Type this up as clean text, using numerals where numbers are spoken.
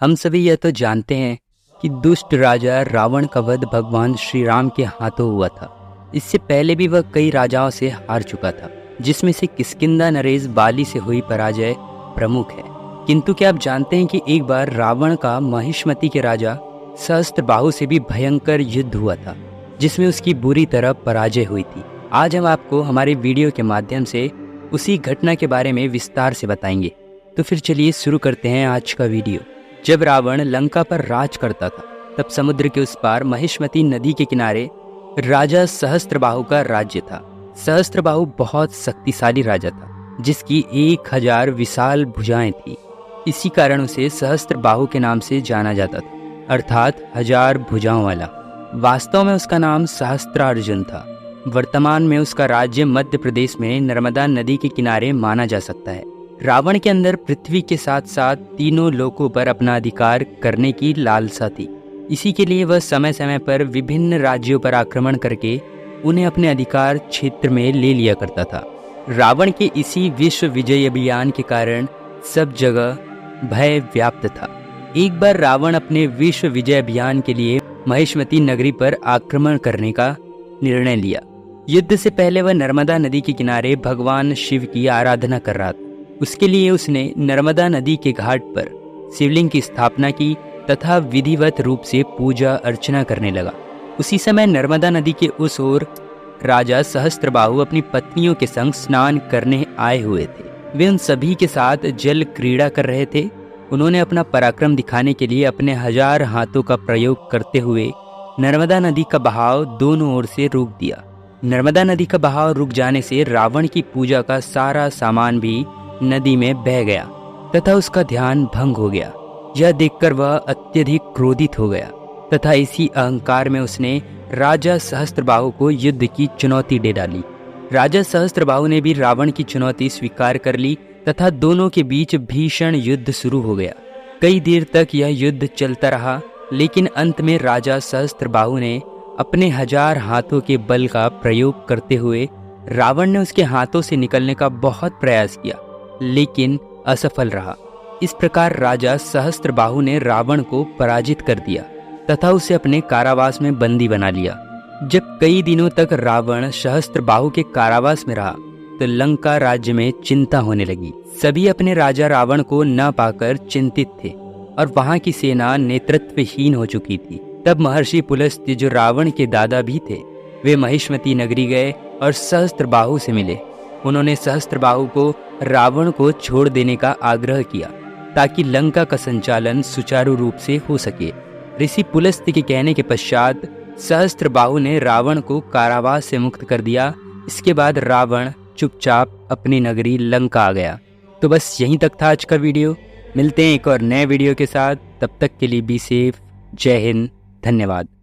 हम सभी यह तो जानते हैं कि दुष्ट राजा रावण का वध भगवान श्री राम के हाथों हुआ था। इससे पहले भी वह कई राजाओं से हार चुका था, जिसमें से किष्किंधा नरेश बाली से हुई पराजय प्रमुख है। किंतु क्या आप जानते हैं कि एक बार रावण का महिष्मति के राजा सहस्त्रबाहु से भी भयंकर युद्ध हुआ था, जिसमें उसकी बुरी तरह पराजय हुई थी। आज हम आपको हमारे वीडियो के माध्यम से उसी घटना के बारे में विस्तार से बताएंगे। तो फिर चलिए शुरू करते हैं आज का वीडियो। जब रावण लंका पर राज करता था, तब समुद्र के उस पार महिष्मती नदी के किनारे राजा सहस्त्रबाहु का राज्य था। सहस्त्रबाहु बहुत शक्तिशाली राजा था, जिसकी 1000 विशाल भुजाएं थी। इसी कारण उसे सहस्त्रबाहु के नाम से जाना जाता था, अर्थात 1000 भुजाओं वाला। वास्तव में उसका नाम सहस्त्रार्जुन था। वर्तमान में उसका राज्य मध्य प्रदेश में नर्मदा नदी के किनारे माना जा सकता है। रावण के अंदर पृथ्वी के साथ साथ तीनों लोकों पर अपना अधिकार करने की लालसा थी। इसी के लिए वह समय समय पर विभिन्न राज्यों पर आक्रमण करके उन्हें अपने अधिकार क्षेत्र में ले लिया करता था। रावण के इसी विश्व विजय अभियान के कारण सब जगह भय व्याप्त था। एक बार रावण अपने विश्व विजय अभियान के लिए महिष्मती नगरी पर आक्रमण करने का निर्णय लिया। युद्ध से पहले वह नर्मदा नदी के किनारे भगवान शिव की आराधना कर रहा था। उसके लिए उसने नर्मदा नदी के घाट पर शिवलिंग की स्थापना की तथा विधिवत रूप से पूजा अर्चना करने लगा। उसी समय नर्मदा नदी के उस ओर राजा सहस्त्रबाहु अपनी पत्नियों के संग स्नान करने आए हुए थे। वे उन सभी के साथ जल क्रीड़ा कर रहे थे। उन्होंने अपना पराक्रम दिखाने के लिए अपने 1000 हाथों का प्रयोग करते हुए नर्मदा नदी का बहाव दोनों ओर से रोक दिया। नर्मदा नदी का बहाव रुक जाने से रावण की पूजा का सारा सामान भी नदी में बह गया तथा उसका ध्यान भंग हो गया। यह देखकर वह अत्यधिक क्रोधित हो गया तथा इसी अहंकार में उसने राजा सहस्त्रबाहु को युद्ध की चुनौती दे डाली। राजा सहस्त्रबाहु ने भी रावण की चुनौती स्वीकार कर ली तथा दोनों के बीच भीषण युद्ध शुरू हो गया। कई देर तक यह युद्ध चलता रहा, लेकिन अंत में राजा सहस्त्रबाहु ने अपने 1000 हाथों के बल का प्रयोग करते हुए रावण ने उसके हाथों से निकलने का बहुत प्रयास किया, लेकिन असफल रहा। इस प्रकार राजा सहस्त्रबाहु ने रावण को पराजित कर दिया तथा उसे अपने कारावास में बंदी बना लिया। जब कई दिनों तक रावण सहस्त्रबाहु के कारावास में रहा, तो लंका राज्य में चिंता होने लगी। सभी अपने राजा रावण को न पाकर चिंतित थे और वहां की सेना नेतृत्वहीन हो चुकी थी। तब महर्षि पुलस्त्य, जो रावण के दादा भी थे, वे महिष्मती नगरी गए और सहस्त्रबाहु से मिले। उन्होंने सहस्त्रबाहु को रावण को छोड़ देने का आग्रह किया ताकि लंका का संचालन सुचारू रूप से हो सके। ऋषि पुलस्त्य के कहने के पश्चात सहस्त्रबाहु ने रावण को कारावास से मुक्त कर दिया। इसके बाद रावण चुपचाप अपनी नगरी लंका आ गया। तो बस यहीं तक था आज का वीडियो। मिलते हैं एक और नए वीडियो के साथ। तब तक के लिए बी सेफ। जय हिंद। धन्यवाद।